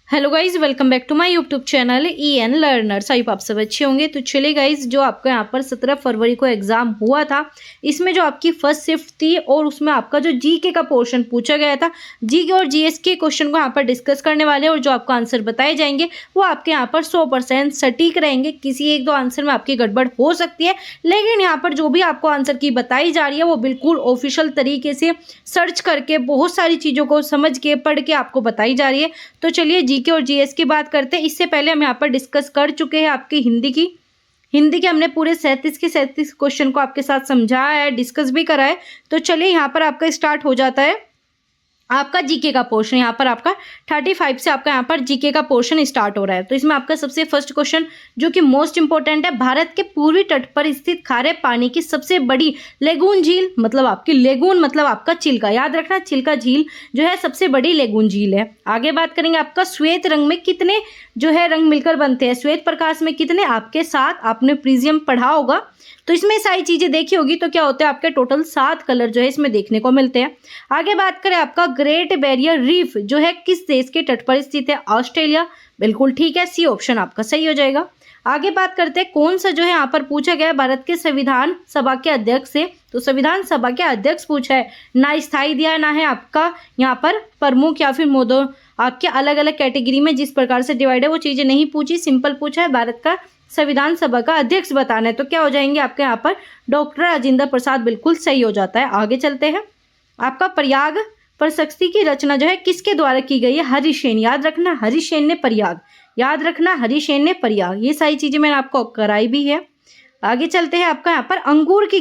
Hello guys, welcome back to my YouTube channel EN learners. आई आप सब अच्छे होंगे। तो चलिए गाइज, जो आपका यहाँ पर 17 फरवरी को एग्जाम हुआ था, इसमें जो आपकी फर्स्ट शिफ्ट थी और उसमें आपका जो जीके का पोर्शन पूछा गया था, जीके और जीएस के क्वेश्चन को यहाँ पर डिस्कस करने वाले हैं और जो आपको आंसर बताए जाएंगे वो आपके यहाँ पर 100% सटीक रहेंगे। किसी एक दो आंसर में आपकी गड़बड़ हो सकती है, लेकिन यहाँ पर जो भी आपको आंसर की बताई जा रही है वो बिल्कुल ऑफिशियल तरीके से सर्च करके बहुत सारी चीज़ों को समझ के पढ़ के आपको बताई जा रही है। तो चलिए जीके और जीएस की बात करते हैं। इससे पहले हम यहाँ पर डिस्कस कर चुके हैं आपकी हिंदी के हमने पूरे 37 के 37 क्वेश्चन को आपके साथ समझाया है, डिस्कस भी करा है। तो चलिए यहाँ पर आपका स्टार्ट हो जाता है आपका जीके का पोर्शन। यहाँ पर आपका 35 से आपका यहाँ पर जीके का पोर्शन स्टार्ट हो रहा है। तो इसमें आपका सबसे फर्स्ट क्वेश्चन जो कि मोस्ट इंपॉर्टेंट है, भारत के पूर्वी तट पर स्थित खारे पानी की सबसे बड़ी लेगून झील, मतलब आपकी लेगून मतलब आपका चिल्का, याद रखना चिल्का झील जो है सबसे बड़ी लेगून झील है। आगे बात करेंगे आपका श्वेत रंग में कितने जो है रंग मिलकर बनते हैं, श्वेत प्रकाश में कितने, आपके 7, आपने प्रिज्म पढ़ा होगा तो इसमें सारी चीजें देखी होगी। तो क्या होते हैं आपके टोटल 7 कलर जो है इसमें देखने को मिलते हैं। आगे बात करें आपका ग्रेट बैरियर रीफ जो है किस देश के तट पर स्थित है, ऑस्ट्रेलिया, बिल्कुल ठीक है, सी ऑप्शन आपका सही हो जाएगा। आगे बात करते हैं कौन सा जो है यहाँ पर पूछा गया है भारत के संविधान सभा के अध्यक्ष से, तो संविधान सभा के अध्यक्ष पूछा है, ना स्थायी दिया ना है आपका यहाँ पर प्रमुख या फिर मोदो, आपके अलग अलग कैटेगरी में जिस प्रकार से डिवाइड है वो चीजें नहीं पूछी, सिंपल पूछा है भारत का संविधान सभा का अध्यक्ष बताना है। तो क्या हो जाएंगे आपके यहाँ पर डॉक्टर राजेंद्र प्रसाद, बिल्कुल सही हो जाता है। आगे चलते हैं आपका प्रयाग प्रशस्ति की रचना जो है किसके द्वारा की गई है, हरिसेन, याद रखना हरिसेन ने प्रयाग, याद रखना हरिसेन ने प्रयाग, ये सारी चीजें मैंने आपको कराई भी है। आगे चलते हैं आपका यहाँ पर अंगूर की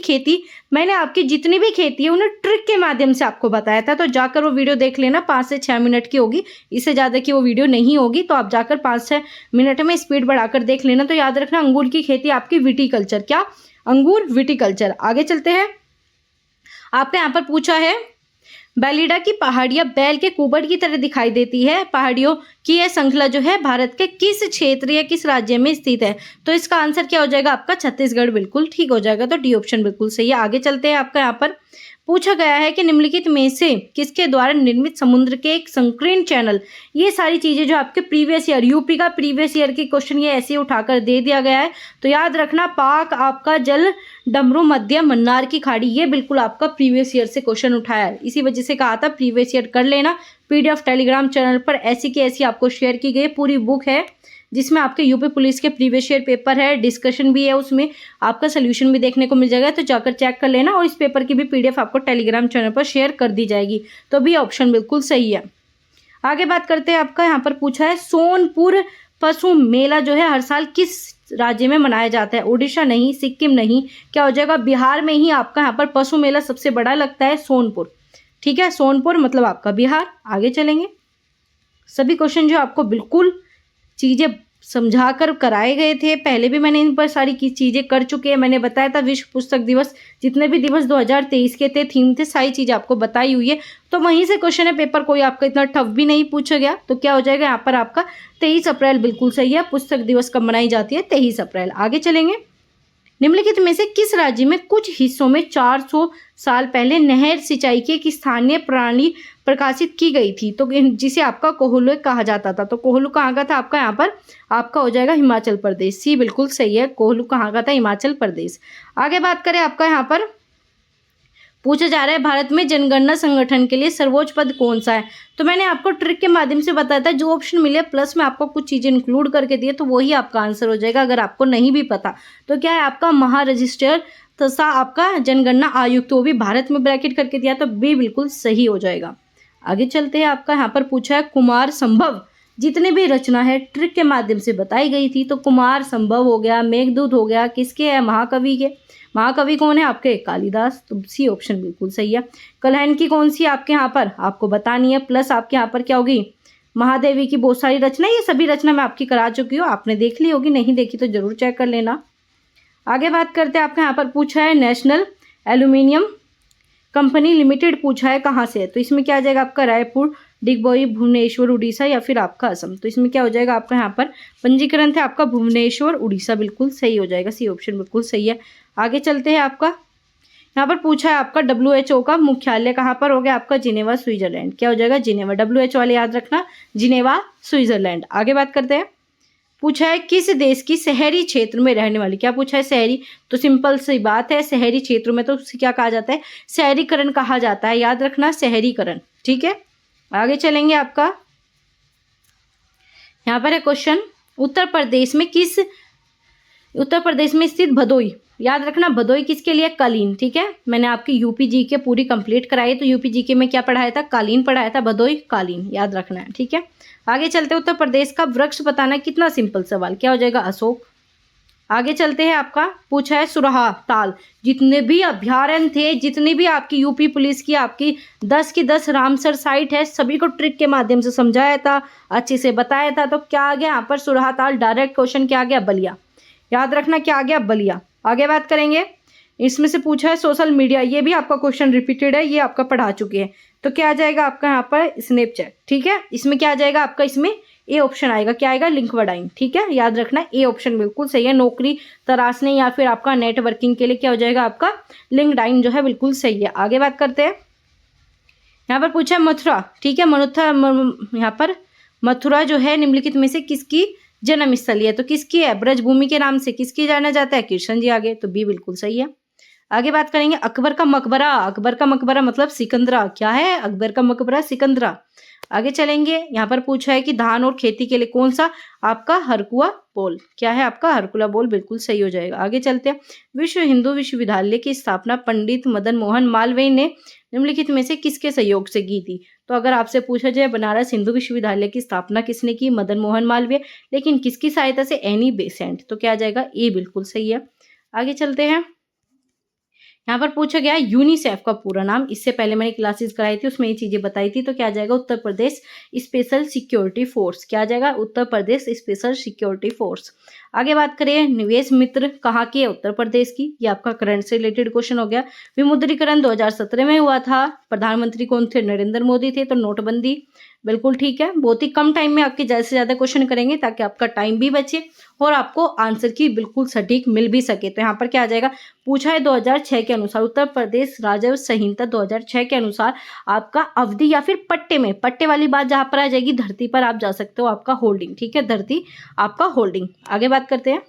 खेती मैंने आपकी जितनी भी खेती है उन्हें ट्रिक के माध्यम से आपको बताया था, तो जाकर वो वीडियो देख लेना, 5 से 6 मिनट की होगी, इससे ज़्यादा की वो वीडियो नहीं होगी। तो आप जाकर 5-6 मिनट में स्पीड बढ़ाकर देख लेना। तो याद रखना अंगूर की खेती आपकी विटीकल्चर, क्या अंगूर विटीकल्चर। आगे चलते हैं आपका यहाँ पर पूछा है बेलिडा की पहाड़ियां बैल के कुबड़ की तरह दिखाई देती है, पहाड़ियों की यह श्रृंखला जो है भारत के किस क्षेत्र या किस राज्य में स्थित है, तो इसका आंसर क्या हो जाएगा आपका छत्तीसगढ़, बिल्कुल ठीक हो जाएगा। तो डी ऑप्शन बिल्कुल सही है। आगे चलते हैं आपका यहाँ पर पूछा गया है कि निम्नलिखित में से किसके द्वारा निर्मित समुद्र के एक संकीर्ण चैनल, ये सारी चीजें जो आपके प्रीवियस ईयर यूपी का प्रीवियस ईयर के क्वेश्चन ये ऐसे उठाकर दे दिया गया है। तो याद रखना पाक आपका जल डमरू मध्य मन्नार की खाड़ी, ये बिल्कुल आपका प्रीवियस ईयर से क्वेश्चन उठाया है, इसी वजह से कहा था प्रीवियस ईयर कर लेना। PDF टेलीग्राम चैनल पर ऐसी की ऐसी आपको शेयर की गई पूरी बुक है जिसमें आपके यूपी पुलिस के प्रीवियस ईयर पेपर है, डिस्कशन भी है, उसमें आपका सोल्यूशन भी देखने को मिल जाएगा, तो जाकर चेक कर लेना। और इस पेपर की भी PDF आपको टेलीग्राम चैनल पर शेयर कर दी जाएगी। तो भी ऑप्शन बिल्कुल सही है। आगे बात करते हैं आपका यहाँ पर पूछा है सोनपुर पशु मेला जो है हर साल किस राज्य में मनाया जाता है, उड़ीसा नहीं, सिक्किम नहीं, क्या हो जाएगा बिहार में ही आपका यहाँ पर पशु मेला सबसे बड़ा लगता है, सोनपुर, ठीक है, सोनपुर मतलब आपका बिहार। आगे चलेंगे, सभी क्वेश्चन जो आपको बिल्कुल चीजें समझाकर कराए गए थे, पहले भी मैंने इन पर सारी की चीजें कर चुके हैं। मैंने बताया था विश्व पुस्तक दिवस, जितने भी दिवस 2023 के थे, थीम थे, सारी चीजें आपको बताई हुई है। तो वहीं से क्वेश्चन है, पेपर कोई आपका इतना टफ भी नहीं पूछा गया। तो क्या हो जाएगा यहाँ पर आपका 23 अप्रैल बिल्कुल सही है। पुस्तक दिवस कब मनाई जाती है, 23 अप्रैल। आगे चलेंगे, निम्नलिखित में से किस राज्य में कुछ हिस्सों में 400 साल पहले नहर सिंचाई की एक स्थानीय प्रणाली प्रकाशित की गई थी, तो जिसे आपका कोहलू कहा जाता था। तो कोहलू कहाँ का था आपका यहाँ पर, आपका हो जाएगा हिमाचल प्रदेश, सी बिल्कुल सही है, कोहलू कहाँ का था, हिमाचल प्रदेश। आगे बात करें आपका यहाँ पर पूछा जा रहा है भारत में जनगणना संगठन के लिए सर्वोच्च पद कौन सा है, तो मैंने आपको ट्रिक के माध्यम से बताया था, जो ऑप्शन मिले प्लस में आपको कुछ चीजें इंक्लूड करके दिए तो वही आपका आंसर हो जाएगा। अगर आपको नहीं भी पता तो क्या है आपका महारजिस्टर तथा आपका जनगणना आयुक्त, वो भी भारत में ब्रैकेट करके दिया, तो बी बिल्कुल सही हो जाएगा। आगे चलते हैं आपका यहाँ पर पूछा है कुमार संभव जितने भी रचना है ट्रिक के माध्यम से बताई गई थी, तो कुमार संभव हो गया, मेघदूत हो गया, किसके है, महाकवि के, महाकवि कौन है आपके, कालिदास, तो सी ऑप्शन बिल्कुल सही है। कलहन की कौन सी आपके यहाँ पर आपको बतानी है, प्लस आपके यहाँ पर क्या होगी, महादेवी की बहुत सारी रचना, ये सभी रचना मैं आपकी करा चुकी हूँ, आपने देख ली होगी, नहीं देखी तो जरूर चेक कर लेना। आगे बात करते हैं आपके यहाँ पर पूछा है नेशनल एल्यूमिनियम कंपनी लिमिटेड पूछा है कहाँ से है, तो इसमें क्या आ जाएगा आपका रायपुर, डिगबोई, भुवनेश्वर, उड़ीसा या फिर आपका असम, तो इसमें क्या हो जाएगा आपका यहाँ पर पंजीकरण थे आपका भुवनेश्वर, उड़ीसा, बिल्कुल सही हो जाएगा, सी ऑप्शन बिल्कुल सही है। आगे चलते हैं आपका यहाँ पर पूछा है आपका WHO का मुख्यालय कहाँ पर हो गया आपका जिनेवा स्विट्जरलैंड। क्या हो जाएगा जिनेवा, WHO वाले याद रखना, जिनेवा स्विट्जरलैंड। आगे बात करते हैं, पूछा है किस देश की शहरी क्षेत्र में रहने वाली, क्या पूछा है शहरी, तो सिंपल सी बात है शहरी क्षेत्रों में तो उसे क्या कहा जाता है, शहरीकरण कहा जाता है, याद रखना शहरीकरण। ठीक है, आगे चलेंगे आपका, यहाँ पर है क्वेश्चन, उत्तर प्रदेश में स्थित भदोई, याद रखना भदोई किसके लिए, कालीन। ठीक है, मैंने आपकी यूपी जी के पूरी कंप्लीट कराई, तो यूपी जी के में क्या पढ़ाया था, कालीन पढ़ाया था, भदोई कालीन, याद रखना है। ठीक है, आगे चलते उत्तर प्रदेश का वृक्ष बताना, कितना सिंपल सवाल, क्या हो जाएगा अशोक। आगे चलते हैं, आपका पूछा है सुरहा ताल, जितने भी अभ्यारण्य थे, जितनी भी आपकी यूपी पुलिस की आपकी 10 की 10 रामसर साइट है, सभी को ट्रिक के माध्यम से समझाया था, अच्छे से बताया था। तो क्या आ गया यहाँ पर सुरहा ताल, डायरेक्ट क्वेश्चन क्या आ गया, बलिया, याद रखना क्या आ गया, बलिया। आगे बात करेंगे, इसमें से पूछा है सोशल मीडिया, ये भी आपका क्वेश्चन रिपीटेड है, ये आपका पढ़ा चुके हैं। तो क्या आ जाएगा आपका यहाँ पर स्नैपचैट। ठीक है, इसमें क्या आ जाएगा आपका, इसमें ए ऑप्शन आएगा, क्या आएगा, लिंक्डइन। ठीक है, याद रखना ए ऑप्शन बिल्कुल सही है, नौकरी तलाशने या फिर आपका नेटवर्किंग के लिए क्या हो जाएगा आपका, लिंक्डइन जो है बिल्कुल सही है। आगे बात करते हैं, यहाँ पर पूछा है मथुरा। ठीक है, यहाँ पर मथुरा जो है निम्नलिखित में से किसकी जन्म स्थली है, तो किसकी है, ब्रजभूमि के नाम से किसकी जाना जाता है, कृष्ण जी। आगे तो बी बिल्कुल सही है। आगे बात करेंगे अकबर का मकबरा, अकबर का मकबरा मतलब सिकंदरा, क्या है अकबर का मकबरा, सिकंदरा। आगे चलेंगे, यहाँ पर पूछा है कि धान और खेती के लिए कौन सा, आपका हरकुआ बोल, क्या है आपका हरकुला बोल, बिल्कुल सही हो जाएगा। आगे चलते हैं, विश्व हिंदू विश्वविद्यालय की स्थापना पंडित मदन मोहन मालवीय ने निम्नलिखित में से किसके सहयोग से की थी। तो अगर आपसे पूछा जाए बनारस हिंदू विश्वविद्यालय की स्थापना किसने की, मदन मोहन मालवीय, लेकिन किसकी सहायता से, एनी बेसेंट। तो क्या आ जाएगा, ए बिल्कुल सही है। आगे चलते हैं, यहाँ पर पूछा गया यूनिसेफ का पूरा नाम, इससे पहले मैंने क्लासेस कराई थी उसमें ये चीजें बताई थी। तो क्या आ जाएगा, Uttar Pradesh special security force, क्या आ जाएगा, Uttar Pradesh special security force. आगे बात करें, निवेश मित्र कहाँ की है, उत्तर प्रदेश की, ये आपका करंट से रिलेटेड क्वेश्चन हो गया। विमुद्रीकरण 2017 में हुआ था, प्रधानमंत्री कौन थे, नरेंद्र मोदी थे। तो नोटबंदी बिल्कुल ठीक है, बहुत ही कम टाइम में आपके ज़्यादा से ज़्यादा क्वेश्चन करेंगे ताकि आपका टाइम भी बचे और आपको आंसर की बिल्कुल सटीक मिल भी सके। तो यहाँ पर क्या आ जाएगा, पूछा है 2006 के अनुसार उत्तर प्रदेश राजस्व संहिता 2006 के अनुसार आपका अवधि या फिर पट्टे में, पट्टे वाली बात जहाँ पर आ जाएगी, धरती पर आप जा सकते हो, आपका होल्डिंग। ठीक है, धरती आपका होल्डिंग। आगे बात करते हैं,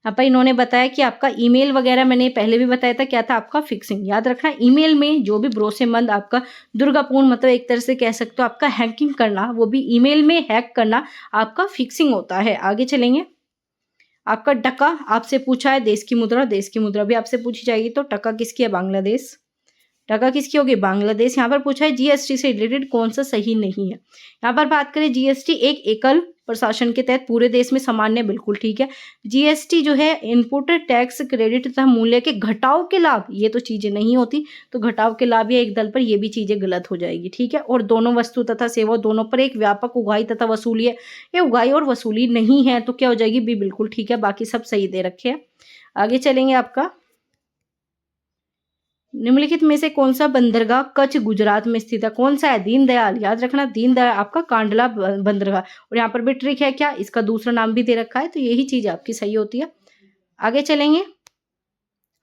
यहाँ पर इन्होंने बताया कि आपका ईमेल वगैरह, मैंने पहले भी बताया था क्या था आपका फिक्सिंग। याद रखना ईमेल में जो भी भरोसेमंद आपका दुर्गापूर्ण, मतलब एक तरह से कह सकते हो आपका हैकिंग करना, वो भी ईमेल में हैक करना आपका फिक्सिंग होता है। आगे चलेंगे, आपका टका आपसे पूछा है, देश की मुद्रा, देश की मुद्रा भी आपसे पूछी जाएगी। तो टका किसकी है, बांग्लादेश, टका किसकी होगी, बांग्लादेश। यहाँ पर पूछा है जीएसटी से रिलेटेड कौन सा सही नहीं है। यहाँ पर बात करें, जीएसटी एक एकल प्रशासन के तहत पूरे देश में सामान्य, बिल्कुल ठीक है। जीएसटी जो है इनपुट टैक्स क्रेडिट तथा मूल्य के घटाव के लाभ, ये तो चीजें नहीं होती, तो घटाव के लाभ या एक दल पर, ये भी चीजें गलत हो जाएगी। ठीक है, और दोनों वस्तु तथा सेवा दोनों पर एक व्यापक उगाही तथा वसूली है, ये उगाही और वसूली नहीं है, तो क्या हो जाएगी, बी बिल्कुल ठीक है, बाकी सब सही दे रखे हैं। आगे चलेंगे, आपका निम्नलिखित में से कौन सा बंदरगाह कच्छ गुजरात में स्थित है, कौन सा है, दीनदयाल। याद रखना दीनदयाल आपका कांडला बंदरगाह, और यहाँ पर भी ट्रिक है क्या, इसका दूसरा नाम भी दे रखा है, तो यही चीज आपकी सही होती है। आगे चलेंगे,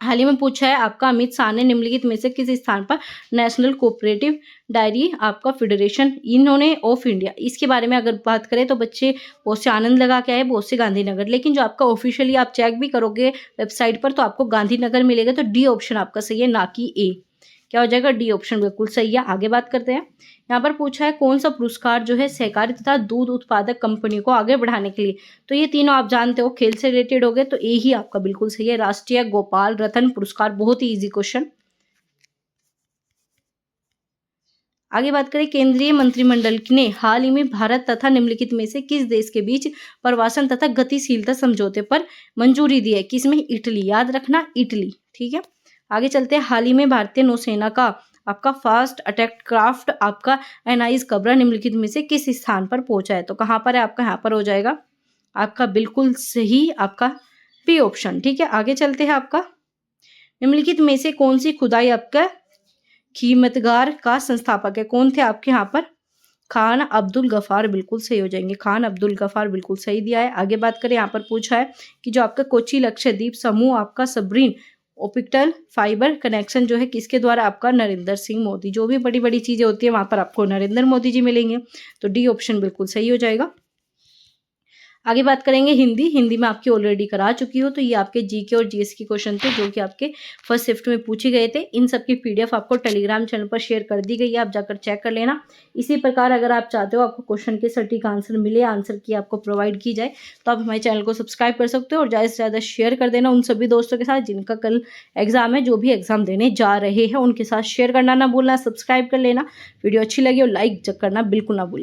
हाल ही में पूछा है आपका अमित शाह ने निम्नलिखित में से किस स्थान पर नेशनल कोऑपरेटिव डायरी आपका फेडरेशन इन्होंने ऑफ इंडिया, इसके बारे में अगर बात करें तो बच्चे बहुत से आनंद लगा के आए, बहुत से गांधीनगर, लेकिन जो आपका ऑफिशियली आप चेक भी करोगे वेबसाइट पर तो आपको गांधीनगर मिलेगा। तो डी ऑप्शन आपका सही है, ना कि ए। क्या हो जाएगा, डी ऑप्शन बिल्कुल सही है। आगे बात करते हैं, यहाँ पर पूछा है कौन सा पुरस्कार जो है सहकारी तथा दूध उत्पादक कंपनियों को आगे बढ़ाने के लिए, तो ये तीनों आप जानते हो खेल से रिलेटेड हो गए, तो ए ही आपका बिल्कुल सही है, राष्ट्रीय गोपाल रत्न पुरस्कार, बहुत ही इजी क्वेश्चन। आगे बात करें, केंद्रीय मंत्रिमंडल ने हाल ही में भारत तथा निम्नलिखित में से किस देश के बीच प्रवासन तथा गतिशीलता समझौते पर मंजूरी दी है, किसमें, इटली। याद रखना इटली, ठीक है। आगे चलते हैं, हाल ही में भारतीय नौसेना का आपका फास्ट अटैक क्राफ्ट आपका एनआईएस कबरा निम्नलिखित में से किस स्थान पर पहुंचा है, तो कहाँ पर है आपका, यहाँ पर हो जाएगा आपका बिल्कुल सही आपका बी ऑप्शन। ठीक है, आगे चलते हैं, आपका निम्नलिखित में से कौन सी खुदाई आपका खीमतगार का संस्थापक है, कौन थे आपके यहाँ पर, खान अब्दुल गफार, बिल्कुल सही हो जाएंगे, खान अब्दुल गफार बिल्कुल सही दिया है। आगे बात करें, यहाँ पर पूछा है कि जो आपका कोची लक्षद्वीप समूह आपका सबरीन ऑप्टिकल फाइबर कनेक्शन जो है किसके द्वारा, आपका नरेंद्र सिंह मोदी। जो भी बड़ी बड़ी चीज़ें होती है वहाँ पर आपको नरेंद्र मोदी जी मिलेंगे, तो डी ऑप्शन बिल्कुल सही हो जाएगा। आगे बात करेंगे हिंदी में आपकी ऑलरेडी करा चुकी हो, तो ये आपके जीके और जीएस के क्वेश्चन थे जो कि आपके फर्स्ट शिफ्ट में पूछे गए थे। इन सब की पीडीएफ आपको टेलीग्राम चैनल पर शेयर कर दी गई है, आप जाकर चेक कर लेना। इसी प्रकार अगर आप चाहते हो आपको क्वेश्चन के सटीक आंसर मिले, आंसर की आपको प्रोवाइड की जाए, तो आप हमारे चैनल को सब्सक्राइब कर सकते हो और ज़्यादा से ज़्यादा शेयर कर देना उन सभी दोस्तों के साथ जिनका कल एग्जाम है, जो भी एग्जाम देने जा रहे हैं उनके साथ शेयर करना ना भूलना, सब्सक्राइब कर लेना। वीडियो अच्छी लगी और लाइक करना बिल्कुल ना भूलें।